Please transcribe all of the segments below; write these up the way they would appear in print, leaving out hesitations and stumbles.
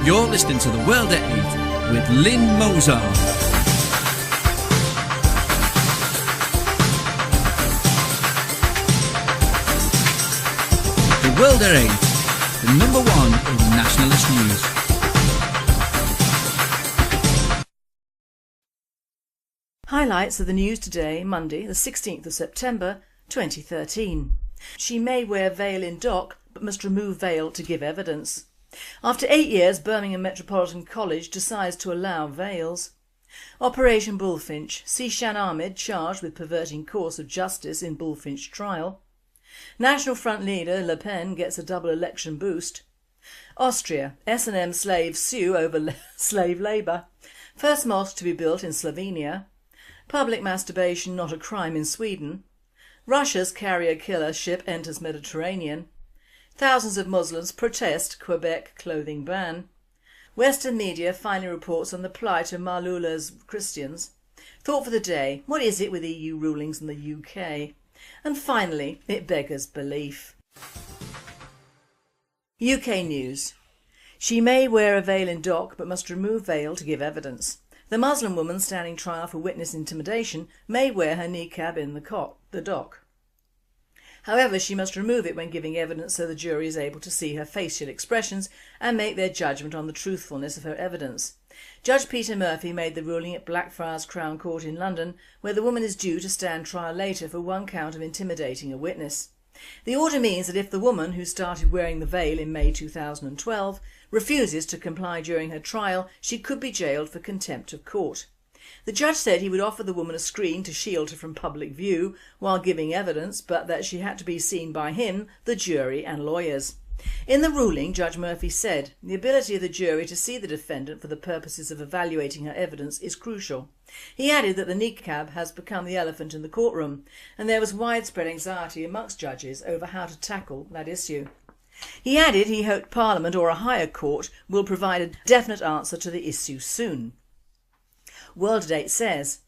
You're listening to The World at 8 with Lynn Mozart. The World at 8, the number one in nationalist news. Highlights of the news today, Monday the 16th of September 2013. She may wear veil in dock but must remove veil to give evidence. After 8 years, Birmingham Metropolitan College decides to allow veils. Operation Bullfinch, Sishan Ahmed charged with perverting course of justice in Bullfinch trial. National Front leader Le Pen gets a double election boost. Austria, S&M slaves sue over slave labour. First mosque to be built in Slovenia. Public masturbation not a crime in Sweden. Russia's carrier killer ship enters Mediterranean. Thousands of Muslims protest Quebec clothing ban. Western media finally reports on the plight of Malula's Christians. Thought for the day, what is it with EU rulings in the UK? And finally, it beggars belief. UK news. She may wear a veil in dock but must remove veil to give evidence. The Muslim woman standing trial for witness intimidation may wear her niqab in the dock. However, she must remove it when giving evidence so the jury is able to see her facial expressions and make their judgment on the truthfulness of her evidence. Judge Peter Murphy made the ruling at Blackfriars Crown Court in London, where the woman is due to stand trial later for one count of intimidating a witness. The order means that if the woman, who started wearing the veil in May 2012, refuses to comply during her trial, she could be jailed for contempt of court. The judge said he would offer the woman a screen to shield her from public view while giving evidence, but that she had to be seen by him, the jury and lawyers. In the ruling, Judge Murphy said, the ability of the jury to see the defendant for the purposes of evaluating her evidence is crucial. He added that the niqab has become the elephant in the courtroom, and there was widespread anxiety amongst judges over how to tackle that issue. He added he hoped Parliament or a higher court will provide a definite answer to the issue soon. World at 8 says,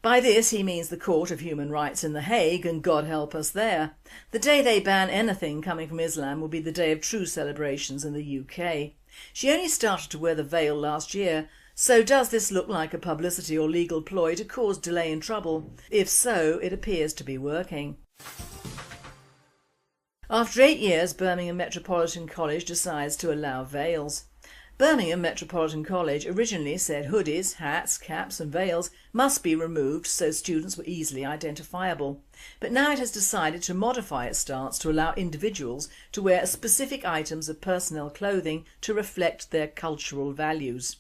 by this he means the Court of Human Rights in The Hague, and God help us there. The day they ban anything coming from Islam will be the day of true celebrations in the UK. She only started to wear the veil last year, so does this look like a publicity or legal ploy to cause delay and trouble? If so, it appears to be working. After 8 years, Birmingham Metropolitan College decides to allow veils. Birmingham Metropolitan College originally said hoodies, hats, caps and veils must be removed so students were easily identifiable. But now it has decided to modify its stance to allow individuals to wear specific items of personnel clothing to reflect their cultural values.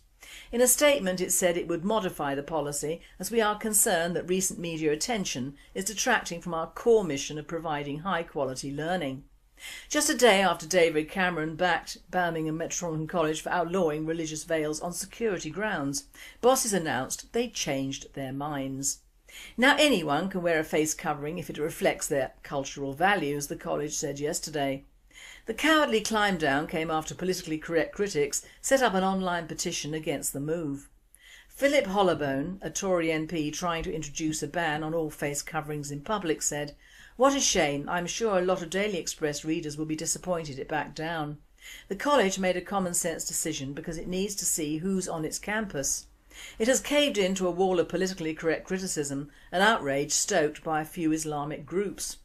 In a statement it said it would modify the policy as we are concerned that recent media attention is detracting from our core mission of providing high quality learning. Just a day after David Cameron backed Birmingham Metropolitan College for outlawing religious veils on security grounds, bosses announced they'd changed their minds. Now anyone can wear a face covering if it reflects their cultural values, the college said yesterday. The cowardly climb down came after politically correct critics set up an online petition against the move. Philip Hollowbone, a Tory MP trying to introduce a ban on all face coverings in public, said, "What a shame, I'm sure a lot of Daily Express readers will be disappointed it backed down. The college made a common sense decision because it needs to see who's on its campus. It has caved into a wall of politically correct criticism and outrage stoked by a few Islamic groups."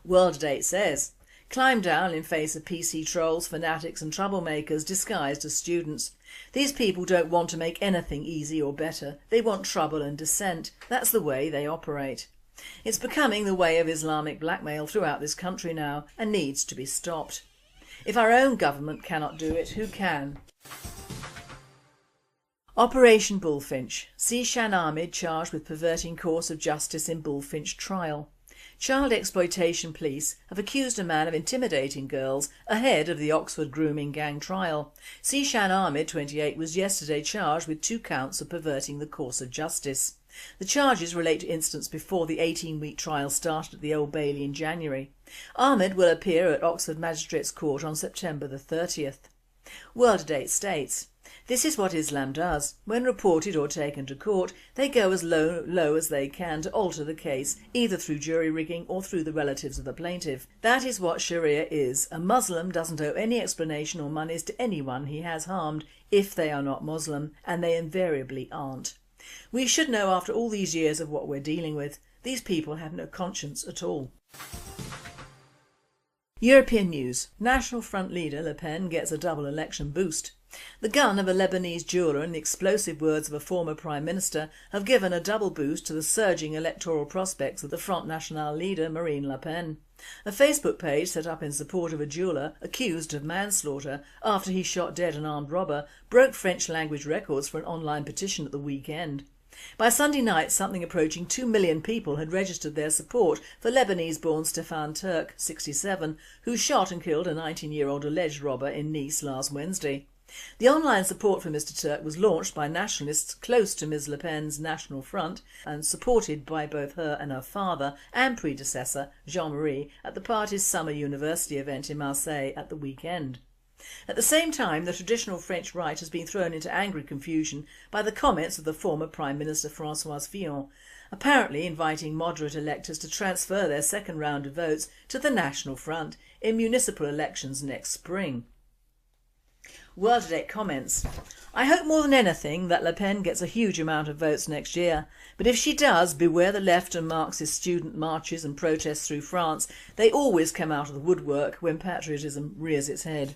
World at 8 says, climb down in face of PC trolls, fanatics and troublemakers disguised as students. These people don't want to make anything easy or better, they want trouble and dissent. That's the way they operate. It's becoming the way of Islamic blackmail throughout this country now and needs to be stopped. If our own government cannot do it, who can? Operation Bullfinch. Sishan Ahmed charged with perverting course of justice in Bullfinch trial. Child exploitation police have accused a man of intimidating girls ahead of the Oxford grooming gang trial. Sishan Ahmed, 28, was yesterday charged with 2 counts of perverting the course of justice. The charges relate to incidents before the 18-week trial started at the Old Bailey in January. Ahmed will appear at Oxford Magistrates Court on September the 30th. World at 8 states, This is what Islam does. When reported or taken to court, they go as low as they can to alter the case, either through jury rigging or through the relatives of the plaintiff. That is what Sharia is. A Muslim doesn't owe any explanation or monies to anyone he has harmed if they are not Muslim, and they invariably aren't. We should know after all these years of what we're dealing with. These people have no conscience at all. European news. National Front leader Le Pen gets a double election boost. The gun of a Lebanese jeweller and the explosive words of a former Prime Minister have given a double boost to the surging electoral prospects of the Front National leader Marine Le Pen. A Facebook page set up in support of a jeweller accused of manslaughter after he shot dead an armed robber broke French language records for an online petition at the weekend. By Sunday night, something approaching 2 million people had registered their support for Lebanese-born Stefan Turk, 67, who shot and killed a 19-year-old alleged robber in Nice last Wednesday. The online support for Mr Turk was launched by nationalists close to Ms Le Pen's National Front and supported by both her and her father and predecessor Jean-Marie at the party's summer university event in Marseille at the weekend. At the same time, the traditional French right has been thrown into angry confusion by the comments of the former Prime Minister François Fillon, apparently inviting moderate electors to transfer their second round of votes to the National Front in municipal elections next spring. World Today comments, I hope more than anything that Le Pen gets a huge amount of votes next year, but if she does, beware the left and Marxist student marches and protests through France. They always come out of the woodwork when patriotism rears its head.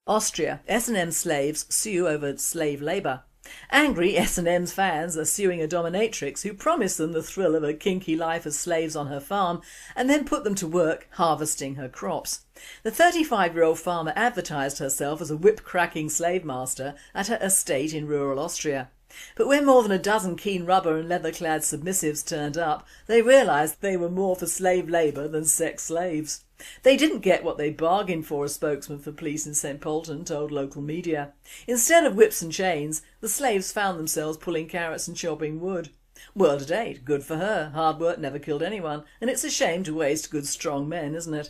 Austria. S&M slaves sue over slave labour. Angry S&M's fans are suing a dominatrix who promised them the thrill of a kinky life as slaves on her farm and then put them to work harvesting her crops. The 35-year-old farmer advertised herself as a whip-cracking slave master at her estate in rural Austria. But when more than a dozen keen rubber and leather-clad submissives turned up, they realised they were more for slave labour than sex slaves. They didn't get what they bargained for, a spokesman for police in St Polten told local media. Instead of whips and chains, the slaves found themselves pulling carrots and chopping wood. World at 8, good for her, hard work never killed anyone, and it's a shame to waste good strong men, isn't it?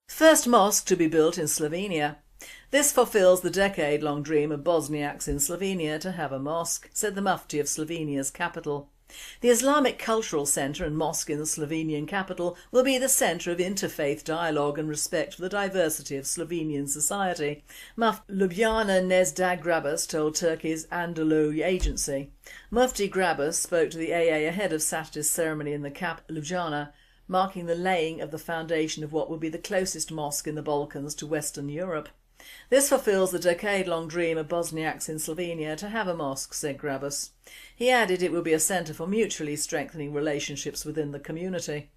First mosque to be built in Slovenia. This fulfills the decade-long dream of Bosniaks in Slovenia to have a mosque, said the Mufti of Slovenia's capital. The Islamic Cultural Centre and mosque in the Slovenian capital will be the centre of interfaith dialogue and respect for the diversity of Slovenian society, Mufti Ljubljana Nezdag Grabus told Turkey's Anadolu agency. Mufti Grabus spoke to the AA ahead of Saturday's ceremony in the capital Ljubljana, marking the laying of the foundation of what will be the closest mosque in the Balkans to Western Europe. This fulfills the decade-long dream of Bosniaks in Slovenia to have a mosque, said Grabus. He added it will be a centre for mutually strengthening relationships within the community.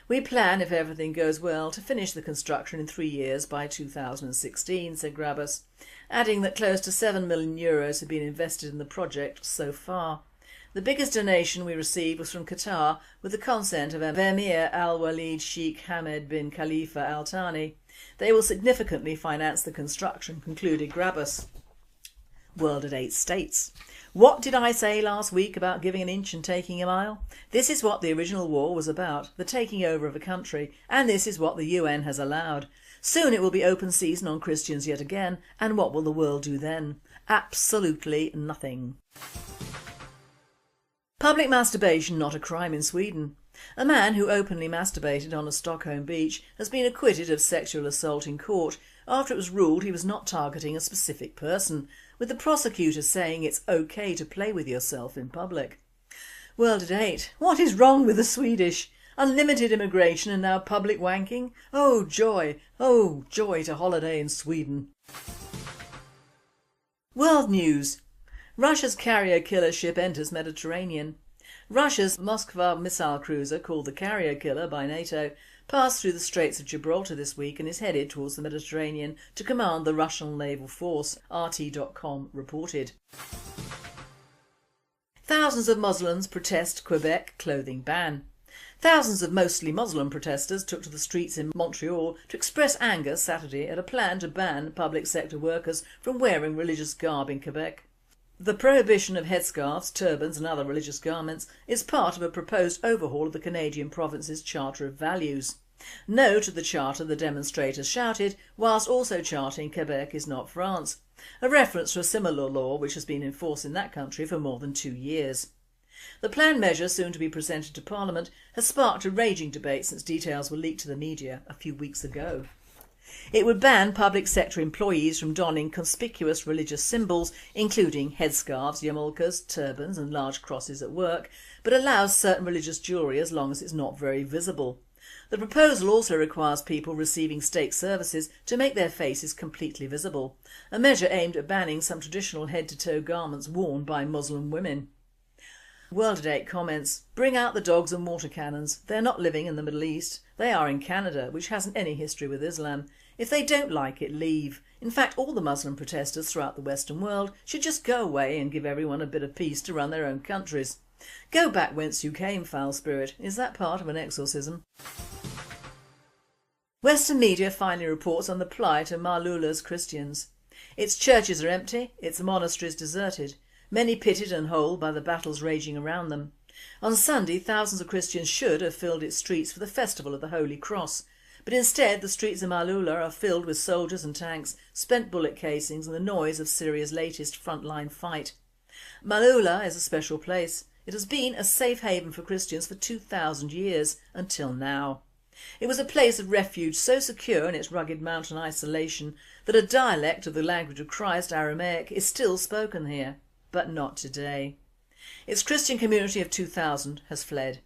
We plan, if everything goes well, to finish the construction in 3 years by 2016, said Grabus, adding that close to €7 million have been invested in the project so far. The biggest donation we received was from Qatar with the consent of Emir Al-Walid Sheikh Hamad bin Khalifa Al Thani. They will significantly finance the construction, concluded Grabus. World at 8 states. What did I say last week about giving an inch and taking a mile? This is what the original war was about, the taking over of a country, and this is what the UN has allowed. Soon it will be open season on Christians yet again, and what will the world do then? Absolutely nothing. Public masturbation not a crime in Sweden. A man who openly masturbated on a Stockholm beach has been acquitted of sexual assault in court after it was ruled he was not targeting a specific person, with the prosecutor saying it's okay to play with yourself in public. World at 8. What is wrong with the Swedish? Unlimited immigration and now public wanking? Oh joy to holiday in Sweden. World news. Russia's carrier killer ship enters Mediterranean. Russia's Moskva missile cruiser, called the Carrier Killer by NATO, passed through the Straits of Gibraltar this week and is headed towards the Mediterranean to command the Russian naval force, RT.com reported. Thousands of Muslims protest Quebec clothing ban. Thousands of mostly Muslim protesters took to the streets in Montreal to express anger Saturday at a plan to ban public sector workers from wearing religious garb in Quebec. The prohibition of headscarves, turbans and other religious garments is part of a proposed overhaul of the Canadian province's Charter of Values. No to the charter, the demonstrators shouted, whilst also chanting Quebec is not France, a reference to a similar law which has been in force in that country for more than 2 years. The planned measure, soon to be presented to Parliament, has sparked a raging debate since details were leaked to the media a few weeks ago. It would ban public sector employees from donning conspicuous religious symbols, including headscarves, yarmulkes, turbans and large crosses at work, but allows certain religious jewellery as long as it's not very visible. The proposal also requires people receiving state services to make their faces completely visible, a measure aimed at banning some traditional head-to-toe garments worn by Muslim women. World at 8 comments, bring out the dogs and water cannons. They're not living in the Middle East. They are in Canada, which hasn't any history with Islam. If they don't like it, leave. In fact, all the Muslim protesters throughout the Western world should just go away and give everyone a bit of peace to run their own countries. Go back whence you came, foul spirit. Is that part of an exorcism? Western media finally reports on the plight of Malula's Christians. Its churches are empty, its monasteries deserted, many pitted and holed by the battles raging around them. On Sunday, thousands of Christians should have filled its streets for the festival of the Holy Cross, but instead the streets of Malula are filled with soldiers and tanks, spent bullet casings and the noise of Syria's latest frontline fight. Malula is a special place. It has been a safe haven for Christians for 2,000 years, until now. It was a place of refuge so secure in its rugged mountain isolation that a dialect of the language of Christ, Aramaic, is still spoken here. But not today. Its Christian community of 2,000 has fled.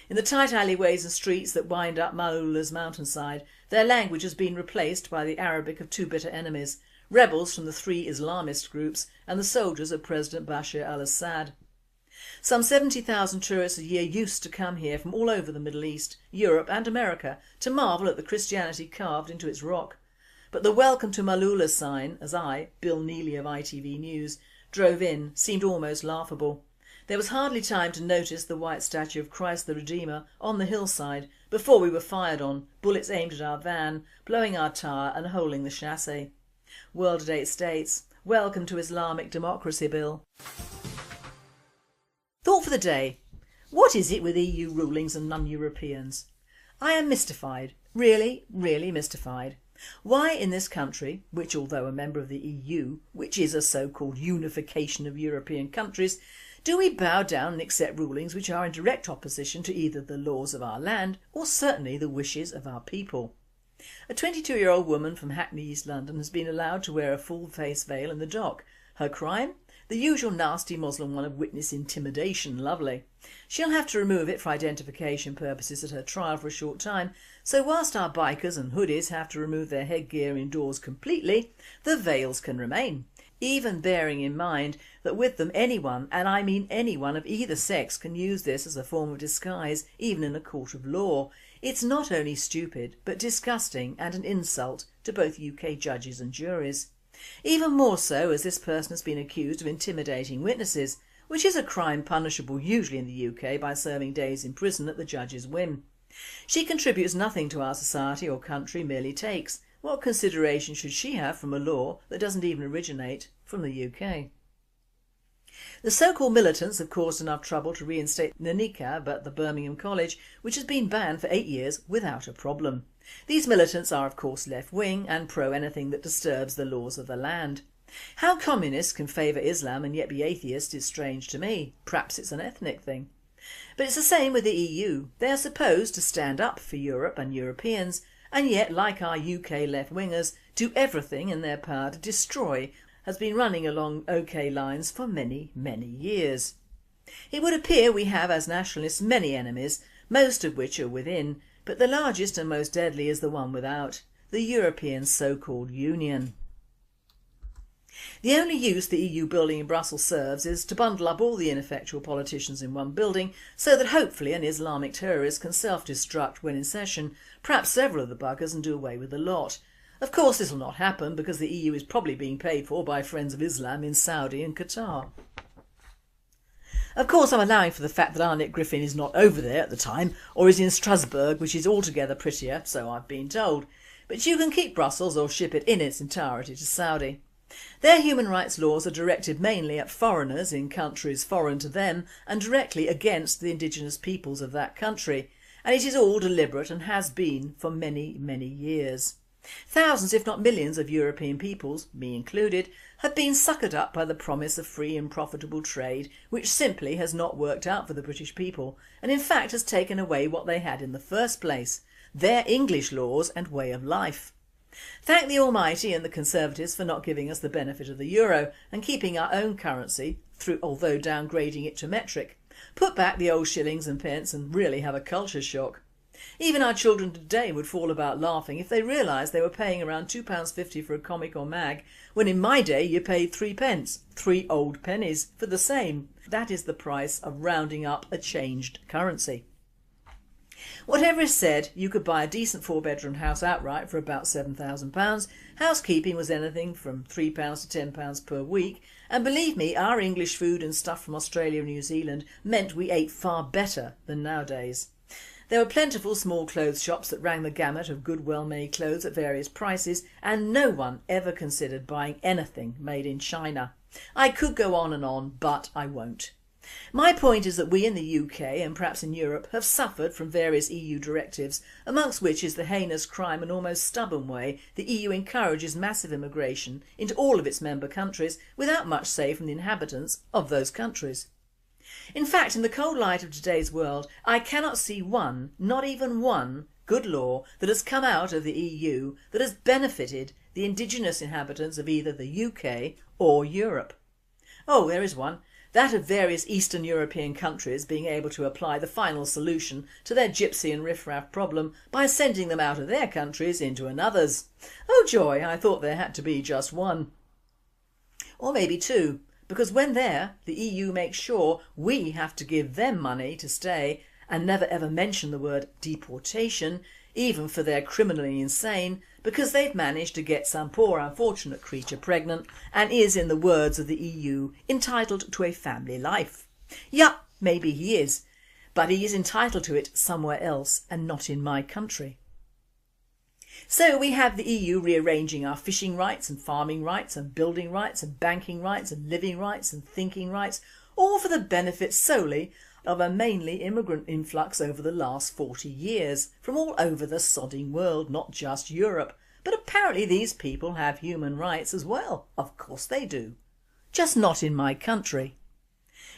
In the tight alleyways and streets that wind up Malula's mountainside, their language has been replaced by the Arabic of two bitter enemies, rebels from the 3 Islamist groups and the soldiers of President Bashar al-Assad. Some 70,000 tourists a year used to come here from all over the Middle East, Europe and America to marvel at the Christianity carved into its rock. But the Welcome to Malula sign, as I, Bill Neely of ITV News, drove in, seemed almost laughable. There was hardly time to notice the white statue of Christ the Redeemer on the hillside before we were fired on, bullets aimed at our van, blowing our tyre and holding the chassis. World at 8 states, welcome to Islamic democracy, Bill. Thought for the day. What is it with EU rulings and non-Europeans? I am mystified, really mystified. Why in this country, which although a member of the EU, which is a so-called unification of European countries, do we bow down and accept rulings which are in direct opposition to either the laws of our land or certainly the wishes of our people? A 22-year-old woman from Hackney, East London has been allowed to wear a full face veil in the dock. Her crime? The usual nasty Muslim one of witness intimidation, lovely. She'll have to remove it for identification purposes at her trial for a short time, so whilst our bikers and hoodies have to remove their headgear indoors completely, the veils can remain. Even bearing in mind that with them anyone, and I mean anyone of either sex, can use this as a form of disguise, even in a court of law. It's not only stupid, but disgusting and an insult to both UK judges and juries. Even more so as this person has been accused of intimidating witnesses, which is a crime punishable usually in the UK by serving days in prison at the judge's whim. She contributes nothing to our society or country, merely takes. What consideration should she have from a law that doesn't even originate from the UK? The so-called militants have caused enough trouble to reinstate the niqab at the Birmingham College, which has been banned for 8 years without a problem. These militants are of course left-wing and pro anything that disturbs the laws of the land. How communists can favour Islam and yet be atheist is strange to me. Perhaps it's an ethnic thing. But it's the same with the EU. They are supposed to stand up for Europe and Europeans, and yet, like our UK left-wingers, do everything in their power to destroy has been running along OK lines for many years. It would appear we have as nationalists many enemies, most of which are within, but the largest and most deadly is the one without, the European so-called Union. The only use the EU building in Brussels serves is to bundle up all the ineffectual politicians in one building so that hopefully an Islamic terrorist can self-destruct when in session, perhaps several of the buggers, and do away with the lot. Of course this will not happen because the EU is probably being paid for by Friends of Islam in Saudi and Qatar. Of course I'm allowing for the fact that Arnett Griffin is not over there at the time, or is in Strasbourg, which is altogether prettier, so I've been told. But you can keep Brussels or ship it in its entirety to Saudi. Their human rights laws are directed mainly at foreigners in countries foreign to them and directly against the indigenous peoples of that country, And it is all deliberate and has been for many, many years. Thousands, if not millions, of European peoples, me included, have been suckered up by the promise of free and profitable trade, which simply has not worked out for the British people and in fact has taken away what they had in the first place, their English laws and way of life. Thank the Almighty and the Conservatives for not giving us the benefit of the euro and keeping our own currency, although downgrading it to metric. Put back the old shillings and pence and really have a culture shock. Even our children today would fall about laughing if they realised they were paying around £2.50 for a comic or mag, when in my day you paid 3p, 3 old pennies, for the same. That is the price of rounding up a changed currency. Whatever is said, you could buy a decent 4-bedroom house outright for about £7,000. Housekeeping was anything from £3 to £10 per week, and believe me, our English food and stuff from Australia and New Zealand meant we ate far better than nowadays. There were plentiful small clothes shops that rang the gamut of good well-made clothes at various prices, and no one ever considered buying anything made in China. I could go on, but I won't. My point is that we in the UK and perhaps in Europe have suffered from various EU directives, amongst which is the heinous crime and almost stubborn way the EU encourages massive immigration into all of its member countries without much say from the inhabitants of those countries. In fact, in the cold light of today's world, I cannot see one, not even one, good law that has come out of the EU that has benefited the indigenous inhabitants of either the UK or Europe. Oh, there is one. That of various Eastern European countries being able to apply the final solution to their gypsy and riffraff problem by sending them out of their countries into another's. Oh joy, I thought there had to be just one. Or maybe two, because when there, the EU makes sure we have to give them money to stay and never ever mention the word deportation, even for their criminally insane, because they've managed to get some poor unfortunate creature pregnant and is, in the words of the EU, entitled to a family life. Yup, maybe he is, but he is entitled to it somewhere else and not in my country. So we have the EU rearranging our fishing rights and farming rights and building rights and banking rights and living rights and thinking rights, all for the benefit solely of a mainly immigrant influx over the last 40 years from all over the sodding world, not just Europe. But apparently these people have human rights as well. Of course they do. Just not in my country.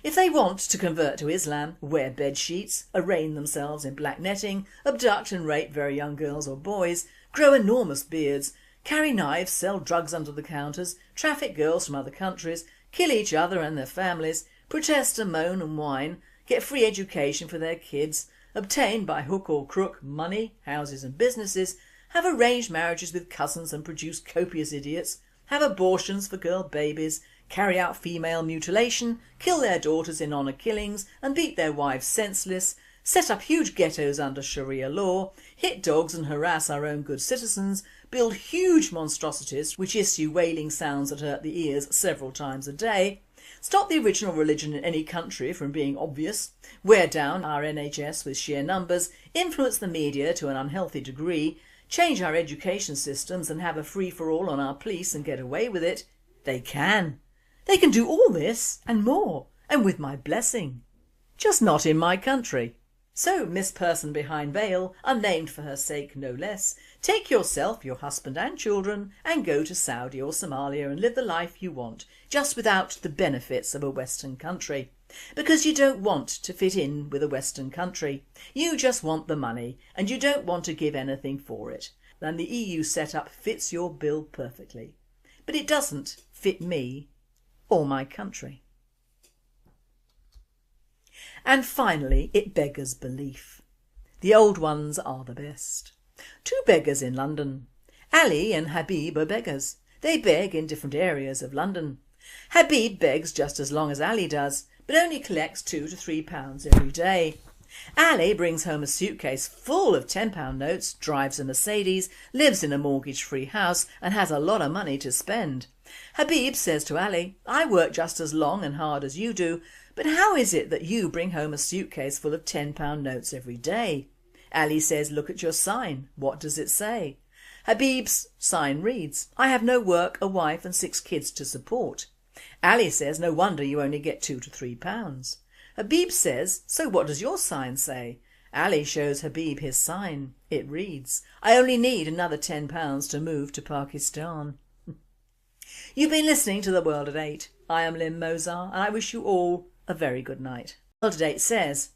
If they want to convert to Islam, wear bed sheets, arraign themselves in black netting, abduct and rape very young girls or boys, grow enormous beards, carry knives, sell drugs under the counters, traffic girls from other countries, kill each other and their families, protest and moan and whine, get free education for their kids, obtain by hook or crook money, houses and businesses, have arranged marriages with cousins and produce copious idiots, have abortions for girl babies, carry out female mutilation, kill their daughters in honour killings and beat their wives senseless, set up huge ghettos under Sharia law, hit dogs and harass our own good citizens, build huge monstrosities which issue wailing sounds that hurt the ears several times a day, stop the original religion in any country from being obvious, wear down our NHS with sheer numbers, influence the media to an unhealthy degree, change our education systems and have a free-for-all on our police and get away with it. They can. They can do all this and more, and with my blessing. Just not in my country. So, Miss Person Behind Veil, unnamed for her sake no less, take yourself, your husband and children and go to Saudi or Somalia and live the life you want, just without the benefits of a Western country. Because you don't want to fit in with a Western country. You just want the money and you don't want to give anything for it. And the EU setup fits your bill perfectly. But it doesn't fit me or my country. And finally, it beggars belief. The old ones are the best. Two beggars in London. Ali and Habib are beggars. They beg in different areas of London. Habib begs just as long as Ali does, but only collects £2 to £3 every day. Ali brings home a suitcase full of £10 notes, drives a Mercedes, lives in a mortgage-free house and has a lot of money to spend. Habib says to Ali, I work just as long and hard as you do, but how is it that you bring home a suitcase full of £10 notes every day? Ali says, look at your sign. What does it say? Habib's sign reads, I have no work, a wife and 6 kids to support. Ali says, no wonder you only get £2 to £3. Habib says, so what does your sign say? Ali shows Habib his sign. It reads, "I only need another £10 to move to Pakistan." You've been listening to The World at 8. I am Lynn Mozart and I wish you all a very good night. World at 8 says,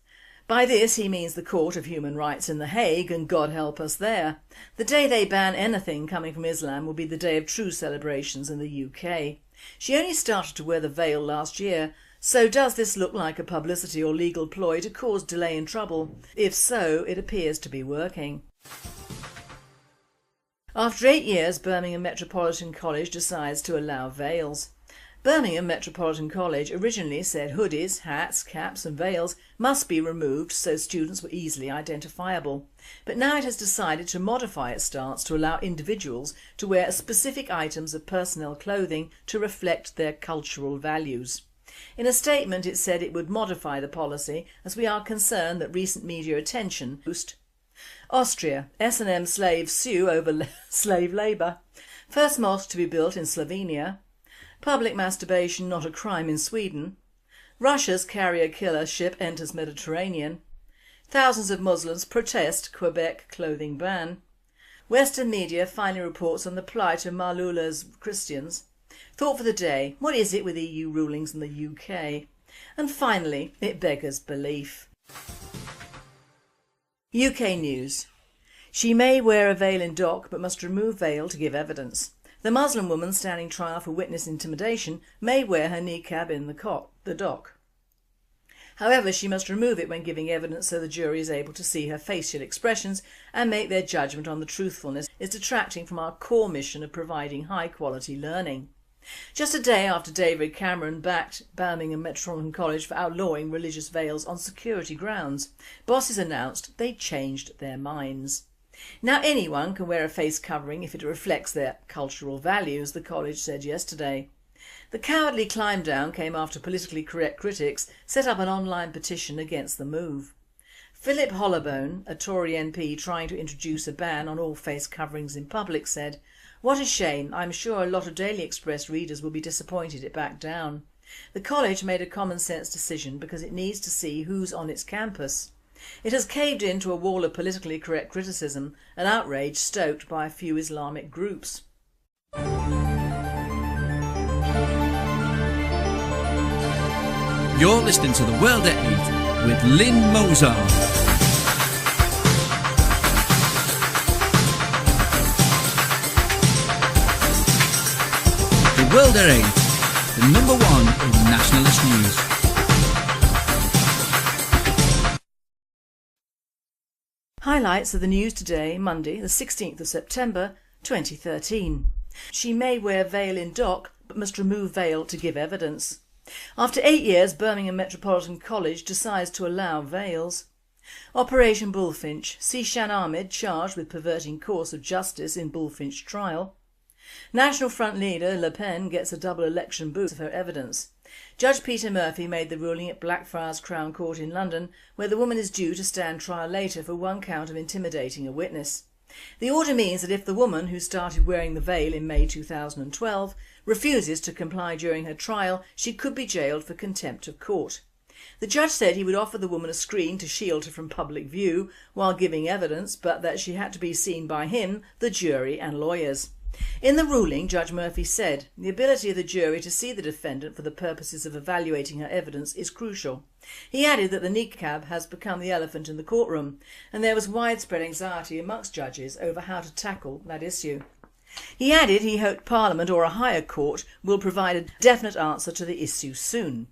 by this he means the Court of Human Rights in The Hague, and God help us there. The day they ban anything coming from Islam will be the day of true celebrations in the UK. She only started to wear the veil last year, so does this look like a publicity or legal ploy to cause delay and trouble? If so, it appears to be working. After 8 years, Birmingham Metropolitan College decides to allow veils. Birmingham Metropolitan College originally said hoodies, hats, caps and veils must be removed so students were easily identifiable, but now it has decided to modify its stance to allow individuals to wear specific items of personnel clothing to reflect their cultural values. In a statement it said it would modify the policy as we are concerned that recent media attention boost. Austria, S&M slaves sue over slave labour. First mosque to be built in Slovenia. Public masturbation not a crime in Sweden. Russia's carrier killer ship enters Mediterranean. Thousands of Muslims protest Quebec clothing ban. Western media finally reports on the plight of Malula's Christians. Thought for the day, what is it with EU rulings in the UK? And finally, it beggars belief. UK news. She may wear a veil in dock but must remove veil to give evidence. The Muslim woman standing trial for witness intimidation may wear her niqab in the dock. However, she must remove it when giving evidence so the jury is able to see her facial expressions and make their judgment on the truthfulness is detracting from our core mission of providing high quality learning. Just a day after David Cameron backed Birmingham Metropolitan College for outlawing religious veils on security grounds, bosses announced they'd changed their minds. Now anyone can wear a face covering if it reflects their cultural values, the college said yesterday. The cowardly climb down came after politically correct critics set up an online petition against the move. Philip Hollobone, a Tory MP trying to introduce a ban on all face coverings in public, said, "What a shame, I'm sure a lot of Daily Express readers will be disappointed it backed down. The college made a common sense decision because it needs to see who's on its campus. It has caved into a wall of politically correct criticism and outrage stoked by a few Islamic groups." You're listening to The World at 8 with Lynn Mozart. The World at 8, the number one in nationalist news. Highlights of the news today, Monday the 16th of September 2013. She may wear veil in dock but must remove veil to give evidence. After 8 years, Birmingham Metropolitan College decides to allow veils. Operation Bullfinch, see Shan Ahmed charged with perverting course of justice in Bullfinch trial. National Front leader Le Pen gets a double election boost of her evidence. Judge Peter Murphy made the ruling at Blackfriars Crown Court in London, where the woman is due to stand trial later for one count of intimidating a witness. The order means that if the woman, who started wearing the veil in May 2012, refuses to comply during her trial, she could be jailed for contempt of court. The judge said he would offer the woman a screen to shield her from public view while giving evidence, but that she had to be seen by him, the jury and lawyers. In the ruling, Judge Murphy said, the ability of the jury to see the defendant for the purposes of evaluating her evidence is crucial. He added that the niqab has become the elephant in the courtroom, and there was widespread anxiety amongst judges over how to tackle that issue. He added he hoped Parliament or a higher court will provide a definite answer to the issue soon.